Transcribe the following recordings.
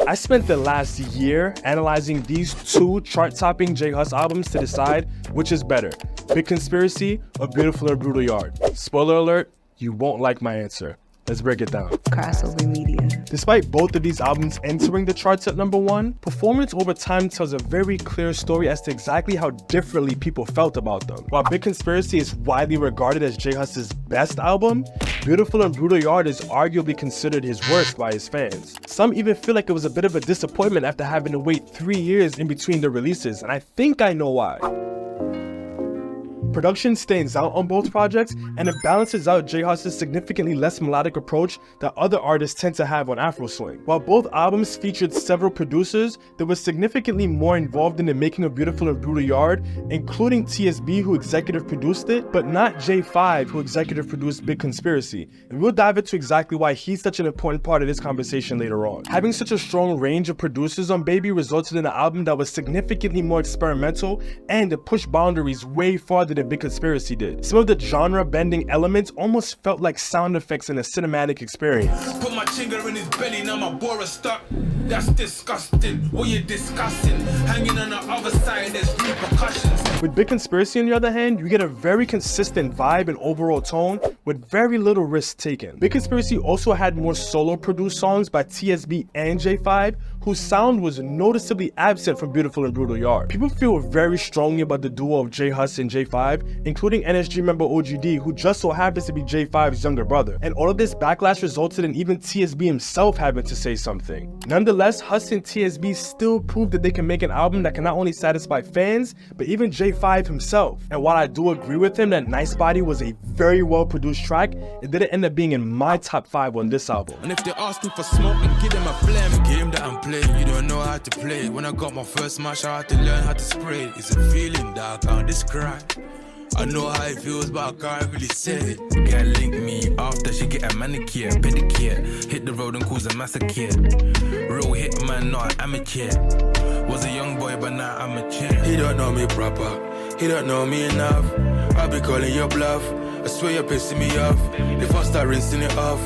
I spent the last year analyzing these two chart-topping J Hus albums to decide which is better, Big Conspiracy or Beautiful and Brutal Yard. Spoiler alert, you won't like my answer. Let's break it down. Crossover Media. Despite both of these albums entering the charts at #1, performance over time tells a very clear story as to exactly how differently people felt about them. While Big Conspiracy is widely regarded as J Hus's best album, Beautiful and Brutal Yard is arguably considered his worst by his fans. Some even feel like it was a bit of a disappointment after having to wait 3 years in between the releases, and I think I know why. Production stands out on both projects, and it balances out J Hus's significantly less melodic approach that other artists tend to have on Afroswing. While both albums featured several producers, there was significantly more involved in the making of Beautiful and Brutal Yard, including TSB, who executive produced it, but not J5, who executive produced Big Conspiracy. And we'll dive into exactly why he's such an important part of this conversation later on. Having such a strong range of producers on Baby resulted in an album that was significantly more experimental and it pushed boundaries way farther than Big Conspiracy did. Some of the genre-bending elements almost felt like sound effects in a cinematic experience. Put my finger in his belly, now my bora stuck. That's disgusting. What you discussing? Hanging on the other side, there's repercussions. With Big Conspiracy, on the other hand, you get a very consistent vibe and overall tone with very little risk taken. Big Conspiracy also had more solo-produced songs by TSB and J5, whose sound was noticeably absent from Beautiful and Brutal Yard. People feel very strongly about the duo of J Hus and J5, including NSG member OGD, who just so happens to be J5's younger brother. And all of this backlash resulted in even TSB himself having to say something. Nonetheless, Hus and TSB still proved that they can make an album that can not only satisfy fans, but even J5 himself. And while I do agree with him that Nice Body was a very well produced track, it didn't end up being in my top 5 on this album. And if they're asking for smoke, then give them a flame. The game that I'm playing, you don't know how to play. When I got my first match, I had to learn how to spray. It's a feeling that I can't describe. I know how it feels, but I can't really say it. Girl link me after she get a manicure, pedicure. Hit the road and cause a massacre. Real hit man, not an amateur. Was a young boy, but now I'm a champ. He don't know me proper, he don't know me enough. I'll be calling your bluff, I swear you're pissing me off. If I start rinsing it off,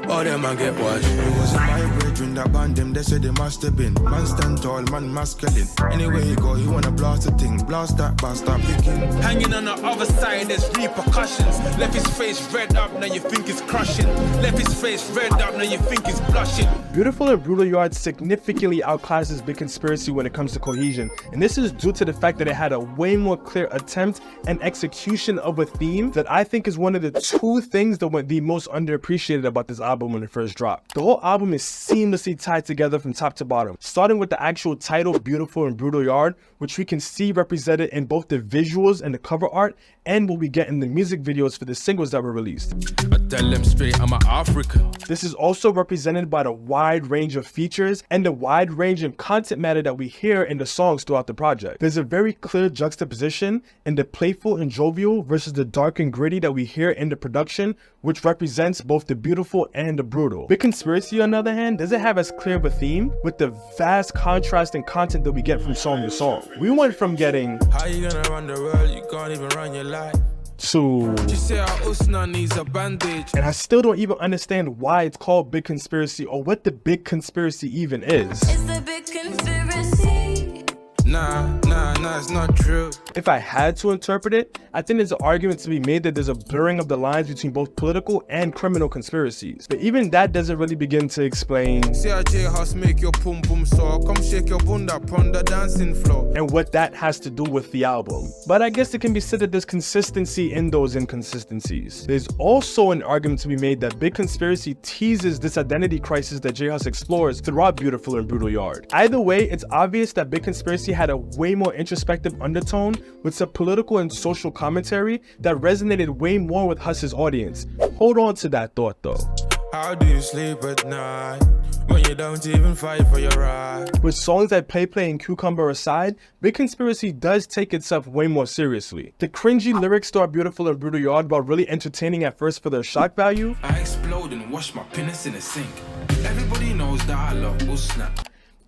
all them man get washed. It wasn't my brethren that banned them, they said they must have been. Man stand tall, man masculine. Anywhere you go, you wanna blast the thing. Blast that bastard picking. Hanging on the other side, there's repercussions. Left his face red up, now you think it's crushing. Left his face red up, now you think it's blushing. Beautiful and Brutal Yard significantly outclasses Big Conspiracy when it comes to cohesion, and this is due to the fact that it had a way more clear attempt and execution of a theme that I think is one of the two things that were the most underappreciated about this album when it first dropped. The whole album is seamlessly tied together from top to bottom, starting with the actual title Beautiful and Brutal Yard, which we can see represented in both the visuals and the cover art, and what we get in the music videos for the singles that were released. I tell them straight, I'm an African. This is also represented by the wide range of features and the wide range of content matter that we hear in the songs throughout the project. There's a very clear juxtaposition in the playful and jovial versus the dark and gritty that we hear in the production, which represents both the beautiful and the brutal. Big Conspiracy, on the other hand, doesn't have as clear of a theme with the vast contrast in content that we get from song to song. We went from getting how you gonna run the world, you can't even run your life. To you say our Usna needs a bandage. And I still don't even understand why it's called Big Conspiracy or what the Big Conspiracy even is. It's the Big Conspiracy. Nah, it's not true. If I had to interpret it, I think there's an argument to be made that there's a blurring of the lines between both political and criminal conspiracies. But even that doesn't really begin to explain See how J Hus make your pum pum so come shake your bunda on the dancing floor. And what that has to do with the album. But I guess it can be said that there's consistency in those inconsistencies. There's also an argument to be made that Big Conspiracy teases this identity crisis that J Hus explores throughout Beautiful and Brutal Yard. Either way, it's obvious that Big Conspiracy had a way more introspective undertone with some political and social commentary that resonated way more with Hus's audience. Hold on to that thought though. How do you sleep at night when you don't even fight for your right? With songs like Play and Cucumber aside, Big Conspiracy does take itself way more seriously. The cringy lyrics start Beautiful and Brutal Yard while really entertaining at first for their shock value. I explode and wash my penis in the sink. Everybody knows that I love Usna.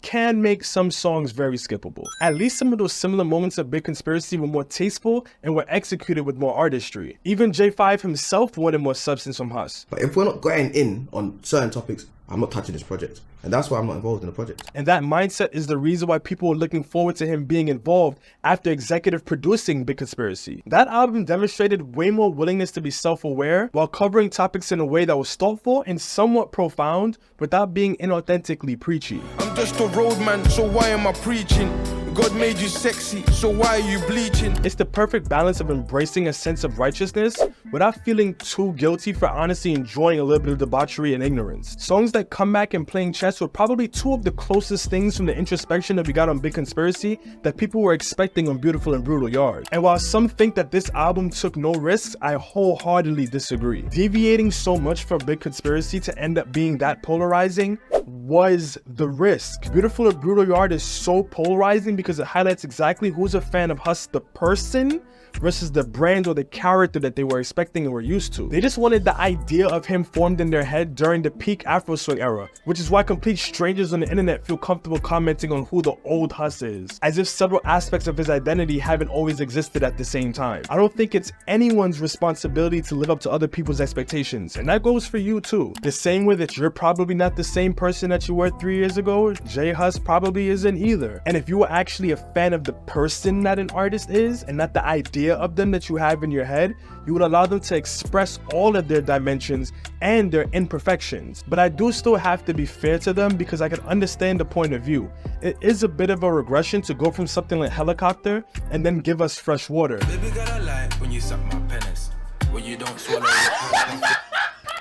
can make some songs very skippable. At least some of those similar moments of Big Conspiracy were more tasteful and were executed with more artistry. Even J5 himself wanted more substance from Huss. But if we're not getting in on certain topics, I'm not touching this project. And that's why I'm not involved in the project. And that mindset is the reason why people were looking forward to him being involved after executive producing Big Conspiracy. That album demonstrated way more willingness to be self-aware while covering topics in a way that was thoughtful and somewhat profound without being inauthentically preachy. I'm just a roadman, so why am I preaching? God made you sexy, so why are you bleaching? It's the perfect balance of embracing a sense of righteousness without feeling too guilty for honestly enjoying a little bit of debauchery and ignorance. Songs like Comeback and Playing Chess were probably two of the closest things from the introspection that we got on Big Conspiracy that people were expecting on Beautiful and Brutal Yard. And while some think that this album took no risks, I wholeheartedly disagree. Deviating so much from Big Conspiracy to end up being that polarizing was the risk. Beautiful and Brutal Yard is so polarizing because it highlights exactly who's a fan of Huss the person versus the brand or the character that they were expecting and were used to. They just wanted the idea of him formed in their head during the peak Afroswing era, which is why complete strangers on the internet feel comfortable commenting on who the old Huss is, as if several aspects of his identity haven't always existed at the same time. I don't think it's anyone's responsibility to live up to other people's expectations, and that goes for you too. The same way that you're probably not the same person that you were 3 years ago, J Huss probably isn't either. And if you were actually a fan of the person that an artist is, and not the idea of them that you have in your head, you would allow them to express all of their dimensions and their imperfections. But I do still have to be fair to them because I can understand the point of view. It is a bit of a regression to go from something like Helicopter and then give us Fresh Water. Baby, gotta lie when you suck my penis, when you don't swallow your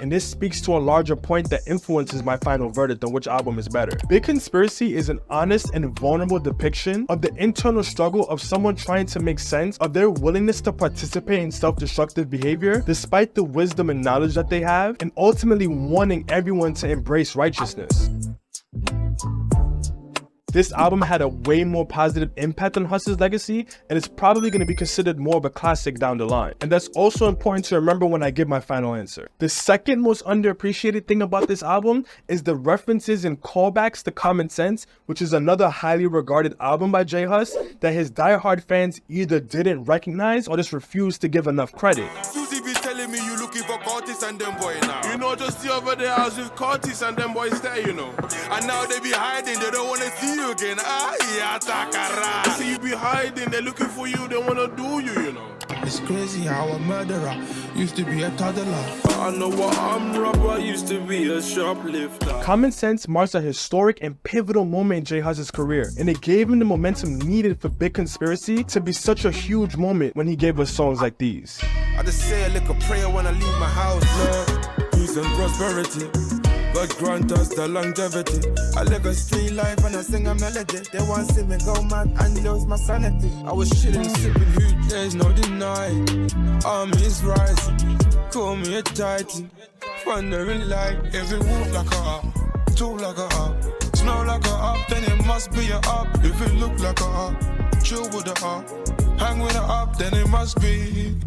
And this speaks to a larger point that influences my final verdict on which album is better. Big Conspiracy is an honest and vulnerable depiction of the internal struggle of someone trying to make sense of their willingness to participate in self-destructive behavior despite the wisdom and knowledge that they have, and ultimately wanting everyone to embrace righteousness. This album had a way more positive impact on Huss's legacy, and it's probably going to be considered more of a classic down the line. And that's also important to remember when I give my final answer. The second most underappreciated thing about this album is the references and callbacks to Common Sense, which is another highly regarded album by J Huss that his diehard fans either didn't recognize or just refused to give enough credit. Susie be telling me you looking for Curtis and them boy now. You know, just the other day I was with Curtis and them boys there, you know. And now they be hiding, they don't want to see you again. Ah, yeah, takara. See you be hiding, they're looking for you, they want to do you, you know. It's crazy how a murderer used to be a toddler. I know what I'm robber, used to be a shoplifter. Common Sense marks a historic and pivotal moment in J Huss's career, and it gave him the momentum needed for Big Conspiracy to be such a huge moment when he gave us songs like these. I just say a little prayer when I leave my house, Lord. Peace and prosperity. God grant us the longevity. I live a street life and I sing a melody. They want to see me go mad and lose my sanity. I was chilling, sipping hoot, there's no denying. Armies rising, call me a titan. Wondering like, if it walk like a up, talk like a up, smell like a up, then it must be a up. If it look like a up, chill with a up, hang with a up, then it must be.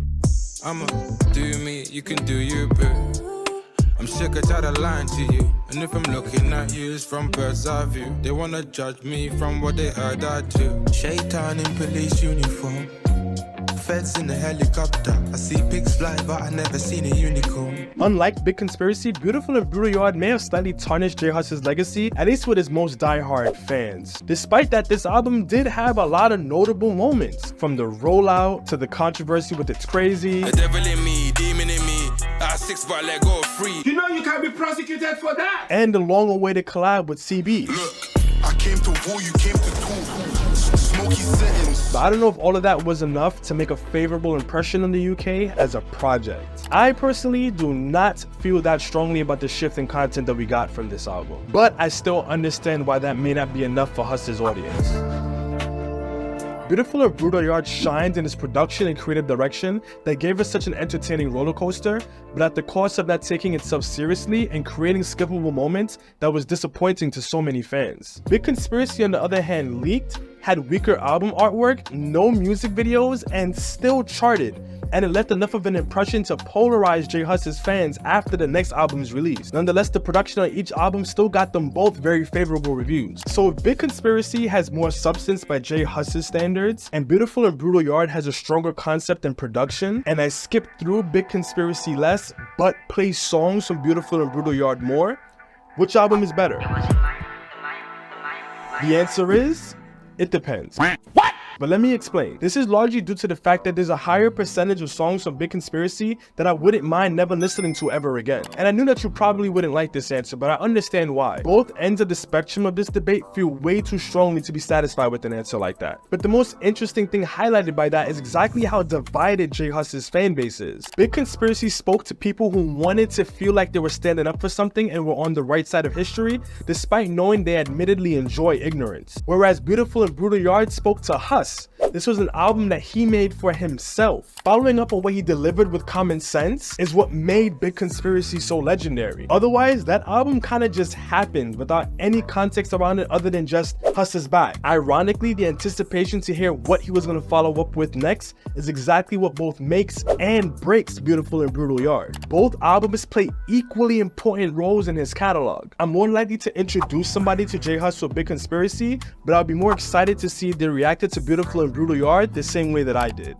I'ma do me, you can do you, boo. I'm sick of tired of lying to you. And if I'm looking at you, it's from bird's eye view. They wanna judge me from what they heard I do. Shaitan in police uniform, feds in a helicopter. I see pigs fly, but I never seen a unicorn. Unlike Big Conspiracy, Beautiful and Brutal Yard may have slightly tarnished J Huss's legacy, at least with his most diehard fans. Despite that, this album did have a lot of notable moments, from the rollout to the controversy with It's Crazy. The devil in me, demon in me. I 6 but let go free. You know you can't be prosecuted for that. And the long-awaited collab with CB. Look, I came to woo, you came to do. Smoky settings. But I don't know if all of that was enough to make a favorable impression on the UK as a project. I personally do not feel that strongly about the shift in content that we got from this album, but I still understand why that may not be enough for Huss's audience. Beautiful and Brutal Yard shined in its production and creative direction that gave us such an entertaining roller coaster, but at the cost of not taking itself seriously and creating skippable moments that was disappointing to so many fans. Big Conspiracy, on the other hand, leaked, had weaker album artwork, no music videos, and still charted, and it left enough of an impression to polarize J Hus's fans after the next album's release. Nonetheless, the production on each album still got them both very favorable reviews. So if Big Conspiracy has more substance by J Hus's standards, and Beautiful and Brutal Yard has a stronger concept and production, and I skipped through Big Conspiracy less, but play songs from Beautiful and Brutal Yard more, which album is better? The answer is, it depends. What? But let me explain. This is largely due to the fact that there's a higher percentage of songs from Big Conspiracy that I wouldn't mind never listening to ever again. And I knew that you probably wouldn't like this answer, but I understand why. Both ends of the spectrum of this debate feel way too strongly to be satisfied with an answer like that. But the most interesting thing highlighted by that is exactly how divided J Hus's fan base is. Big Conspiracy spoke to people who wanted to feel like they were standing up for something and were on the right side of history, despite knowing they admittedly enjoy ignorance. Whereas Beautiful and Brutal Yard spoke to Hus. This was an album that he made for himself. Following up on what he delivered with Common Sense is what made Big Conspiracy so legendary. Otherwise, that album kinda just happened without any context around it other than just Hus is back. Ironically, the anticipation to hear what he was gonna follow up with next is exactly what both makes and breaks Beautiful and Brutal Yard. Both albums play equally important roles in his catalog. I'm more likely to introduce somebody to J Hus with Big Conspiracy, but I'll be more excited to see if they reacted to Beautiful and Brutal Yard the same way that I did.